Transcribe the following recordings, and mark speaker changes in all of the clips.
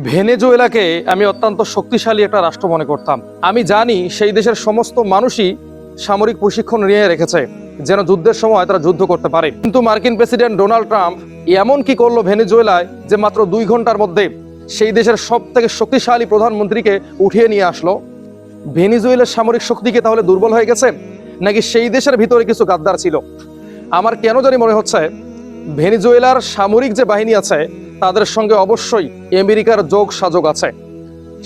Speaker 1: ভেনেজুয়েলাকে আমি অত্যন্ত শক্তিশালী একটা রাষ্ট্র মনে করতাম। আমি জানি সেই দেশের সমস্ত মানুষই সামরিক প্রশিক্ষণ নিয়ে রেখেছে যেন যুদ্ধের সময় তারা যুদ্ধ করতে পারে। কিন্তু মার্কিন প্রেসিডেন্ট ডোনাল্ড ট্রাম্প এমন কি করলো ভেনেজুয়েলায় যে মাত্র 2 ঘন্টার মধ্যে সেই দেশের সব থেকে শক্তিশালী প্রধানমন্ত্রীকে উঠিয়ে নিয়ে আসলো। ভেনেজুয়েলার সামরিক শক্তিকে তাহলে দুর্বল হয়ে গেছে, নাকি সেই দেশের ভিতরে কিছু গাদ্দার ছিল? আমার কেন জানি মনে হচ্ছে ভেনেজুয়েলার সামরিক যে বাহিনী আছে তাদের সঙ্গে অবশ্যই আমেরিকার যোগ সাযোগ আছে।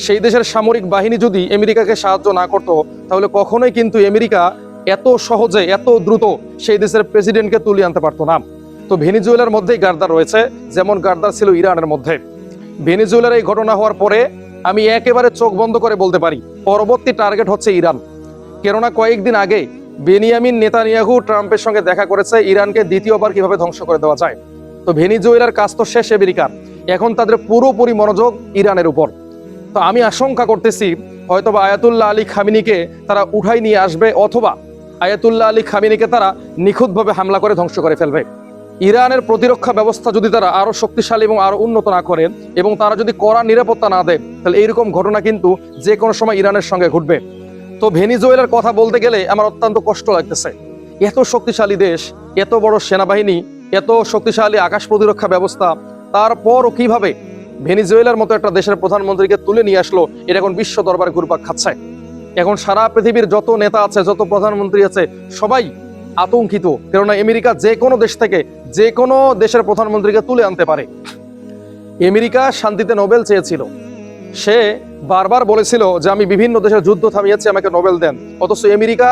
Speaker 1: সেই দেশের সামরিক বাহিনী যদি আমেরিকাকে সাহায্য না করতো তাহলে কখনোই কিন্তু আমেরিকা এত সহজে এত দ্রুত সেই দেশের প্রেসিডেন্টকে তুলে আনতে পারতো না। তো ভেনেজুয়েলার মধ্যেই গাদ্দার রয়েছে, যেমন গাদ্দার ছিল ইরানের মধ্যে। ভেনেজুয়েলার এই ঘটনা হওয়ার পরে আমি একেবারে চোখ বন্ধ করে বলতে পারি পরবর্তী টার্গেট হচ্ছে ইরান। কেননা কয়েকদিন আগে বেনিয়ামিন নেতানিয়াহু ট্রাম্পের সঙ্গে দেখা করেছে ইরানকে দ্বিতীয়বার কিভাবে ধ্বংস করে দেওয়া যায়। তো ভেনেজুয়েলার কাজ তো শেষ আমেরিকার, এখন তাদের পুরোপুরি মনোযোগ ইরানের উপর। তো আমি আশঙ্কা করতেছি হয়তোবা আয়াতুল্লাহ আলী খামিনিকে তারা উঠাই নিয়ে আসবে, অথবা আয়াতুল্লাহ আলী খামিনিকে তারা নিখুঁতভাবে হামলা করে ধ্বংস করে ফেলবে। ইরানের প্রতিরক্ষা ব্যবস্থা যদি তারা আরো শক্তিশালী এবং আরো উন্নত না করে এবং তারা যদি কড়া নিরাপত্তা না দেয় তাহলে এইরকম ঘটনা কিন্তু যে কোনো সময় ইরানের সঙ্গে ঘটবে। তো ভেনেজুয়েলার কথা বলতে গেলে আমার অত্যন্ত কষ্ট লাগতেছে। এত শক্তিশালী দেশ, এত বড় সেনাবাহিনী, এত শক্তিশালী আকাশ প্রতিরক্ষা ব্যবস্থা, তারপরও কিভাবে ভেনেজুয়েলার মতো একটা দেশের প্রধানমন্ত্রীকে তুলে নিয়ে আসলো, এটা এখন বিশ্ব দরবারে ঘুরপাক খাচ্ছে। এখন সারা পৃথিবীর যত নেতা আছে, যত প্রধানমন্ত্রী আছে, সবাই আতঙ্কিত। কেননা আমেরিকা যে কোনো দেশ থেকে যে কোনো দেশের প্রধানমন্ত্রীকে তুলে আনতে পারে। আমেরিকা শান্তিতে নোবেল চেয়েছিল, সে বারবার বলেছিল যে আমি বিভিন্ন দেশের যুদ্ধ থামিয়েছি, আমাকে নোবেল দেন। অথচ আমেরিকা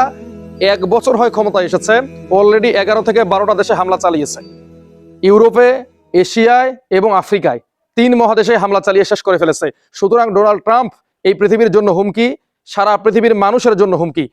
Speaker 1: 1 বছর হয় ক্ষমতায় এসেছে, অলরেডি 11 থেকে 12টা দেশে হামলা চালিয়েছে। ইউরোপে, এশিয়ায় এবং আফ্রিকায় 3 মহাদেশে হামলা চালিয়ে শেষ করে ফেলেছে। সুতরাং ডোনাল্ড ট্রাম্প এই পৃথিবীর জন্য হুমকি, সারা পৃথিবীর মানুষের জন্য হুমকি।